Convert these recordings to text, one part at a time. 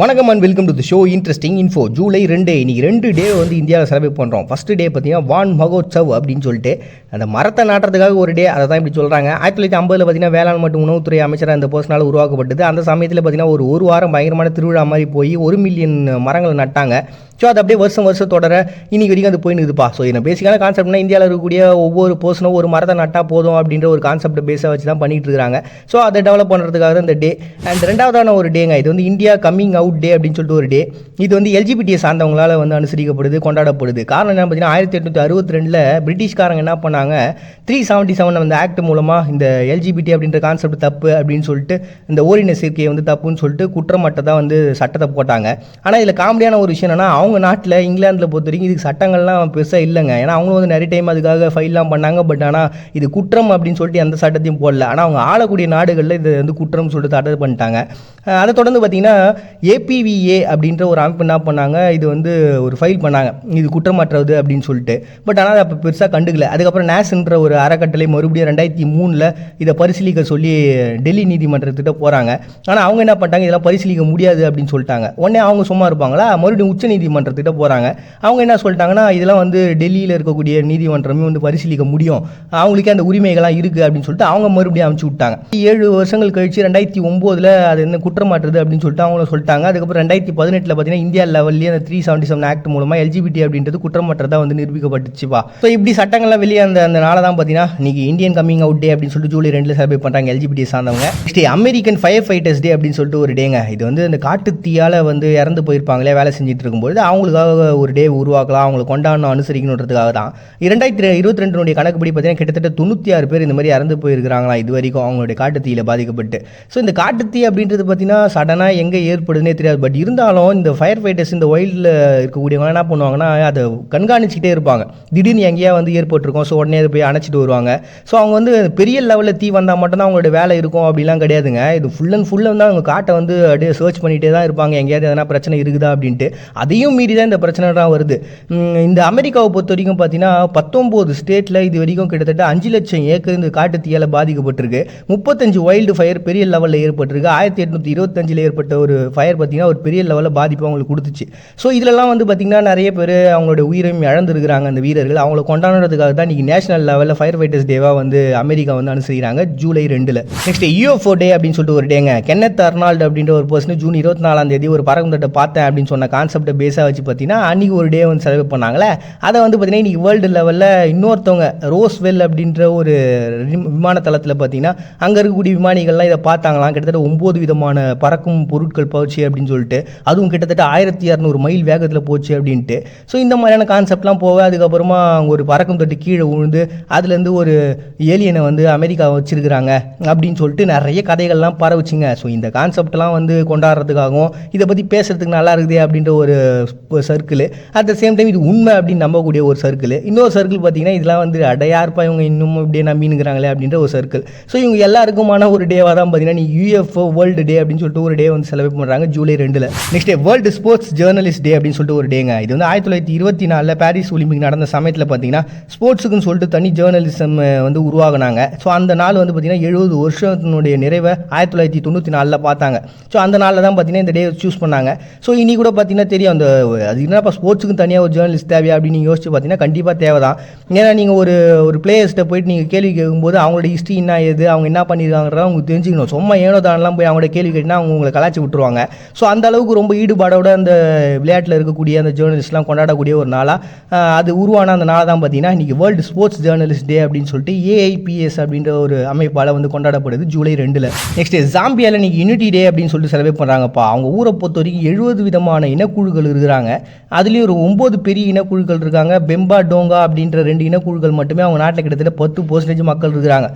வணக்கம் and welcome to the show interesting info. July 2 இன்னைக்கு 2 டே வந்து இந்தியாவில் செலிப்ரேட் பண்ணுறோம். ஃபஸ்ட்டு டே பார்த்தீங்கன்னா வான் மகோத்சவ் அப்படின்னு சொல்லிட்டு அந்த மரத்தை நாட்டுறதுக்காக ஒரு டே, அதை தான் இப்படி சொல்கிறாங்க. 1950 பார்த்தீங்கன்னா வேளாண் மற்றும் உணவுத்துறை அமைச்சராக அந்த பர்சனால் உருவாக்கப்பட்டது. அந்த சமயத்தில் பார்த்தீங்கன்னா ஒரு வாரம் பயங்கரமான திருவிழா மாதிரி போய் 1 மில்லியன் மரங்களை நட்டாங்க. ஸோ அது அப்படியே வருஷம் தொடர இன்னைக்கு வரைக்கும் அது போயின்னு இருக்குதுப்பா. ஸோ என்ன பேசிக்கான கான்செப்ட்னா இந்தியாவில் இருக்கக்கூடிய ஒவ்வொரு பர்சனும் ஒரு மரத்தை நட்டால் போதும் அப்படின்ற ஒரு கான்செப்ட் பேஸாக வச்சு தான் பண்ணிட்டு இருக்காங்க. ஸோ அதை டெவலப் பண்ணுறதுக்காக இந்த டே. அண்ட் ரெண்டாவதான ஒரு டேங்க, இது வந்து இந்தியா கம்மிங் அவுட் டே அப்படின்னு சொல்லிட்டு ஒரு டே. இது வந்து எல்ஜிபிடியை சார்ந்தவங்களால் வந்து அனுசரிக்கப்படுது, கொண்டாடப்படுது. காரணம் என்ன பார்த்தீங்கன்னா 1862 பிரிட்டிஷ்காரங்க என்ன பண்ணாங்க, 377 அந்த ஆக்ட் மூலமாக இந்த எல்ஜிபிடி அப்படின்ற கான்செப்ட் தப்பு அப்படின்னு சொல்லிட்டு இந்த ஓரின சேர்க்கையை வந்து தப்புன்னு சொல்லிட்டு குற்றமட்டை வந்து சட்டத்தை போட்டாங்க. ஆனால் இதில் காமெடியான ஒரு விஷயம் என்னன்னா, அவங்க நாட்டில் இங்கிலாந்தில் பொறுத்த வரைக்கும் இதுக்கு சட்டங்கள்லாம் பெருசாக இல்லைங்க. ஏன்னா அவங்களும் வந்து நிறைய டைம் அதுக்காக ஃபைல்லாம் பண்ணாங்க. பட் ஆனால் இது குற்றம் அப்படின்னு சொல்லிட்டு எந்த சட்டத்தையும் போடல. ஆனால் அவங்க ஆளக்கூடிய நாடுகளில் இது வந்து குற்றம் சொல்லிட்டு தடை பண்ணிட்டாங்க. அதை தொடர்ந்து பார்த்தீங்கன்னா ஏபிவிஏ அப்படின்ற ஒரு அமைப்பு என்ன பண்ணாங்க, இது வந்து ஒரு ஃபைல் பண்ணாங்க, இது குற்றமற்றது அப்படின்னு சொல்லிட்டு. பட் ஆனால் அதை அப்போ பெருசாக கண்டுக்கல. அதுக்கப்புறம் நேஸ்ன்ற ஒரு அறக்கட்டளை மறுபடியும் 2003 இதை பரிசீலிக்க சொல்லி டெல்லி நீதிமன்றத்திட்ட போகிறாங்க. ஆனால் அவங்க என்ன பண்ணிட்டாங்க, இதெல்லாம் பரிசீலிக்க முடியாது அப்படின்னு சொல்லிட்டாங்க. உடனே அவங்க சும்மா இருப்பாங்களா, மறுபடியும் உச்ச நீதிமன்றத்திட்ட போகிறாங்க. அவங்க என்ன சொல்லிட்டாங்கன்னா, இதெல்லாம் வந்து டெல்லியில் இருக்கக்கூடிய நீதிமன்றமே வந்து பரிசீலிக்க முடியும், அவங்களுக்கே அந்த உரிமைகள்லாம் இருக்குது அப்படின்னு சொல்லிட்டு அவங்க மறுபடியும் அனுப்பிச்சு விட்டாங்க. 7 வருஷங்கள் கழிச்சு 2009 அது என்ன குற்றமாற்றுது அப்படின்னு சொல்லிட்டு அவங்களும் சொல்லிட்டாங்க. அதுக்கப்புறம் 2018 பார்த்தீங்கன்னா இந்தியா லெவல்லேயே அந்த 377 ஆக்ட் மூலமாக எல்ஜிபிடி அப்படின்றது குற்றமற்றதாக வந்து நிரூபிக்கப்பட்டுச்சுப்பா. ஸோ இப்படி சட்டங்கள்லாம் வெளியே அந்த நாளை தான் பார்த்தீங்கன்னா இன்னைக்கு இந்தியன் கம்மிங் அவுட் டே அப்படின்னு சொல்லிட்டு ஜூலை 2 செலிப்ரேட் பண்ணுறாங்க எல்ஜிபிடி சார்ந்தவங்க. நெக்ஸ்ட் அமெரிக்கன் ஃபயர் ஃபைட்டர்ஸ் டே அப்படின்னு சொல்லிட்டு ஒரு டேங்க. இது வந்து இந்த காட்டு தீயால் வந்து இறந்து போயிருப்பாங்களே வேலை செஞ்சுட்டு இருக்கும்போது அவங்களுக்காக ஒரு டே உருவாக்கலாம், அவங்களை கொண்டாடணும், அனுசரிக்கணுன்றதுக்காக தான். 2022 கணக்குப்படி பார்த்தீங்கன்னா கிட்டத்தட்ட 96 பேர் இந்த மாதிரி இறந்து போயிருக்கிறாங்களா இது வரைக்கும் அவங்களுடைய காட்டு தீயில பாதிக்கப்பட்டு. ஸோ இந்த காட்டு தீ அப்படின்றது பார்த்தீங்கன்னா சடனாக எங்கே ஏற்படுதுன்னே தெரியாது. பட் இருந்தாலும் இந்த ஃபயர் ஃபைட்டர்ஸ் இந்த வைல்டில் இருக்கக்கூடியவங்க என்ன பண்ணுவாங்கன்னா அதை கண்காணிச்சிக்கிட்டே இருப்பாங்க. திடீர்னு எங்கேயா வந்து ஏற்பட்டிருக்கும், ஸோ உடனே அதை போய் அணைச்சிட்டு வருவாங்க. ஸோ அவங்க வந்து பெரிய லெவலில் தீ வந்தால் மட்டும்தான் அவங்களோட வேலை இருக்கும் அப்படிலாம் கிடையாதுங்க. இது ஃபுல் அண்ட் வந்து அவங்க காட்டை வந்து அப்படியே சர்ச் பண்ணிகிட்டே தான் இருப்பாங்க, எங்கேயாவது எதனா பிரச்சனை இருக்குதா அப்படின்ட்டு. அதையும் மீறி தான் இந்த பிரச்சனை தான் வருது. இந்த அமெரிக்காவை பொறுத்த வரைக்கும் பார்த்தீங்கன்னா 19 ஸ்டேட்டில் இது வரைக்கும் கிட்டத்தட்ட 5 லட்சம் ஏக்கர் இந்த காட்டு தீயால் பாதிக்கப்பட்டிருக்கு. 35 வைல்டு ஃபயர் பெரிய லெவலில் ஏற்பட்டிருக்கு. 1825 ஏற்பட்ட ஒரு ஃபயர் பார்த்தீங்கன்னா ஒரு பெரிய லெவலில் பாதிப்பு அவங்களுக்கு கொடுத்துச்சு. ஸோ இதிலலாம் வந்து பார்த்தீங்கன்னா நிறைய பேர் அவங்களோட உயிரையும் இழந்திருக்கிறாங்க அந்த வீரர்கள். அவங்கள கொண்டாடுறதுக்காக தான் இன்றைக்கி நேஷனல் லெவலில் ஃபயர் ஃபைட்டர்ஸ் டேவாக வந்து அமெரிக்கா வந்து அனுசரிக்கிறாங்க ஜூலை 2. நெக்ஸ்ட் UFO டே அப்படின்னு சொல்லிட்டு ஒரு டேங்க. கென்னத் அர்னால்டு அப்படின்ற ஒரு பர்சன் ஜூன் 24 ஒரு பறக்கும் தட்டை பார்த்தேன் அப்படின்னு சொன்ன கான்செப்டை பேஸாக வச்சு பார்த்தீங்கன்னா அன்றைக்கி ஒரு டே வந்து செலிப்ரேட் பண்ணாங்களே. அதை வந்து பார்த்தீங்கன்னா இன்றைக்கி வேர்ல்டு லெவலில் இன்னொருத்தவங்க ரோஸ்வெல் அப்படின்ற ஒரு விமான தளத்தில் பார்த்தீங்கன்னா அங்கே இருக்கக்கூடிய விமானிகள்லாம் இதை பார்த்தாங்களாம். கிட்டத்தட்ட 9 விதமான பறக்கும் பொருட்கள் போச்சு அப்படின்னு சொல்லிட்டு, அதுவும் கிட்டத்தட்ட 1200 மைல் வேகத்தில் போச்சு அப்படின்ட்டு. ஸோ இந்த மாதிரியான கான்செப்ட்லாம் போக அதுக்கப்புறமா ஒரு பறக்கும் தட்டு கீழே விழுந்து அதுலேருந்து ஒரு ஏலியனை வந்து அமெரிக்கா வச்சிருக்கிறாங்க அப்படின்னு சொல்லிட்டு நிறைய கதைகள்லாம் பரவுச்சுங்க. ஸோ இந்த கான்செப்ட்லாம் வந்து கொண்டாடுறதுக்காகவும் இதை பற்றி பேசுறதுக்கு நல்லா இருக்குது அப்படின்ற ஒரு circle, at the same time இது உண்மை அப்படின்னு நம்பக்கூடிய ஒரு சர்க்கிள். இன்னொரு சர்க்கிள் பார்த்தீங்கன்னா இதெல்லாம் வந்து அடையார்ப்பா இவங்க இன்னும் இப்படியே நம்பினுங்கிறாங்களே அப்படின்ற ஒரு சர்க்கிள். ஸோ இவங்க எல்லாருக்குமான ஒரு டேவாக தான் பார்த்தீங்கன்னா UFO வேர்ல்டு டே அப்படின்னு சொல்லிட்டு ஒரு டே வந்து செலிப்ரேட் பண்ணுறாங்க July 2. Next world sports journalist day அப்படின்னு சொல்லிட்டு ஒரு டேங்க. இது வந்து 1924 பாரிஸ் ஒலிம்பிக் நடந்த சமயத்தில் பார்த்தீங்கன்னா ஸ்போர்ட்ஸுக்குன்னு சொல்லிட்டு தனி ஜேர்னலிசம் வந்து உருவாகினாங்க. ஸோ அந்த நாள் வந்து பார்த்தீங்கன்னா 70 வருஷத்தினுடைய நிறைவை 1994 பார்த்தாங்க. ஸோ அந்த நாளில் தான் பார்த்தீங்கன்னா இந்த டே சூஸ் பண்ணாங்க. ஸோ இனி கூட பார்த்தீங்கன்னா தெரியும் அந்த அது என்னப்பா ஸ்போர்ட்ஸுக்கு தனியாக ஒரு ஜேர்னலிஸ்ட் தேவையா அப்படின்னு நீங்கள் யோசிச்சு பார்த்தீங்கன்னா கண்டிப்பாக தேவை தான். ஏன்னா நீங்கள் ஒரு பிளேயர்ஸ்ட்டை போயிட்டு நீங்கள் கேள்வி கேட்கும்போது அவங்களோட ஹிஸ்ட்ரி என்ன ஏது, அவங்க என்ன பண்ணியிருக்காங்கிறத உங்களுக்கு தெரிஞ்சுக்கணும். சும்மா ஏனோ தானெல்லாம் போய் அவங்களோட கேள்வி கேட்டிங்கன்னா அவங்க உங்களை கலாச்சி விட்டுருவாங்க. ஸோ அந்த அளவுக்கு ரொம்ப ஈடுபாடோட அந்த விளையாட்டில் இருக்கக்கூடிய அந்த ஜேர்னலிஸ்ட்லாம் கொண்டாடக்கூடிய ஒரு நாளாக அது உருவான அந்த நாளாக தான் பார்த்தீங்கன்னா இன்றைக்கி வேர்ல்டு ஸ்போர்ட்ஸ் ஜேர்னலிஸ்ட் டே அப்படின்னு சொல்லிட்டு AIPS அப்படின்ற ஒரு அமைப்பால் வந்து கொண்டாடப்படுது ஜூலை 2. நெக்ஸ்ட் ஜாம்பியாவில் இன்றைக்கி யூனிட்டி டே அப்படின்னு சொல்லிட்டு செலிப்ரேட் பண்ணுறாங்கப்பா. அவங்க ஊரை பொறுத்த வரைக்கும் 70 விதமான இனக்குழுக்கள் இருக்கிறாங்க. அதுலேயும் ஒரு 9 பெரிய இனக்குழுக்கள் இருக்காங்க. பெம்பா டோங்கா அப்படின்ற 2 இனக்குழுக்கள் மட்டுமே அவங்க நாட்டில் கிட்டத்தட்ட 10% மக்கள் இருக்கிறாங்க.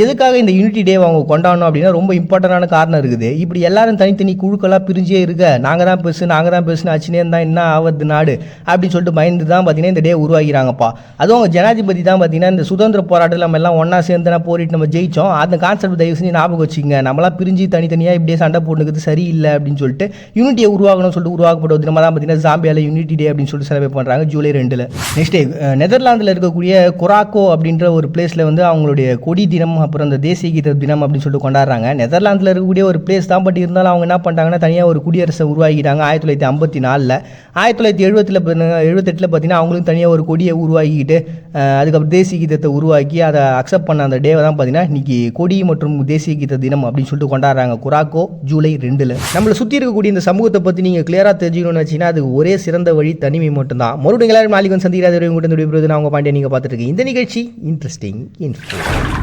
எதுக்காக இந்த யூனிட்டி டே அவங்க கொண்டாடணும் அப்படின்னா ரொம்ப இம்பார்ட்டண்டான காரணம் இருக்குது. இப்படி எல்லாரும் தனித்தனி குழுக்களாக பிரிஞ்சே இருக்க நாங்கள் தான் பெருசுன்னு ஆச்சுனே இருந்தால் என்ன ஆவது நாடு அப்படின்னு சொல்லிட்டு பயந்து தான் பார்த்தீங்கன்னா இந்த டே உருவாகிறாங்கப்பா. அதுவும் அவங்க ஜனாதிபதி தான் பார்த்தீங்கன்னா இந்த சுதந்திர போராட்டத்தில் நம்ம எல்லாம் ஒன்றா சேர்ந்து போரிட்டு நம்ம ஜெயிச்சோம், அந்த கான்செப்ட் தயவு செஞ்சு ஞாபகம் வச்சுங்க, நம்மளாம் பிரிஞ்சு தனித்தனியாக இப்படியே சண்டை போட்டுக்கிறது சரியில்லை அப்படின்னு சொல்லிட்டு யூனிட்டியை உருவாகணும்னு சொல்லிட்டு உருவாக்கப்பட்ட தினமாக தான் பார்த்தீங்கன்னா ஜாம்பியாவில் யூனிட்டி டே அப்படின்னு சொல்லிட்டு செலிப்ரேட் பண்ணுறாங்க ஜூலை 2. நெக்ஸ்ட் டே நெதர்லாந்தில் இருக்கக்கூடிய குராக்கோ அப்படின்ற ஒரு பிளேஸில் வந்து அவங்களுடைய கொடி தினம் அப்புறம் அந்த தேசிய கீத தினம் அப்படின்னு சொல்லிட்டு கொண்டாடுறாங்க. நெதர்லாந்தில் இருக்கக்கூடிய ஒரு பிளேஸ் தான், பட் இருந்தாலும் அவங்க என்ன பண்ணிட்டாங்கன்னா தனியாக ஒரு குடியரசை உருவாக்கிட்டாங்க 1954. 1978 பார்த்தீங்கன்னா அவங்களும் தனியாக ஒரு கொடியை உருவாக்கிட்டு அதுக்கப்புறம் தேசிய கீதத்தை உருவாக்கி அதை அக்செப்ட் பண்ண அந்த டேவை தான் பார்த்தீங்கன்னா இன்றைக்கி கொடி மற்றும் தேசிய கீத தினம் அப்படின்னு சொல்லிட்டு கொண்டாடுறாங்க குராக்கோ ஜூலை 2. நம்மளை சுற்றி இருக்கக்கூடிய இந்த சமூகத்தை பற்றி நீங்கள் கிளியராக தெரிஞ்சுக்கணும்னு வச்சிங்கன்னா அது ஒரே சிறந்த வழி தனிமை மட்டும்தான். மறுபடியும் எல்லாரும் நாளைக்கு வந்து சந்திக்கிறாத நான் உங்கள் பாண்டியை நீங்கள் பார்த்துட்டு இருக்கீங்க. இந்த நிகழ்ச்சி இன்ட்ரெஸ்டிங் இன்ஃபோ.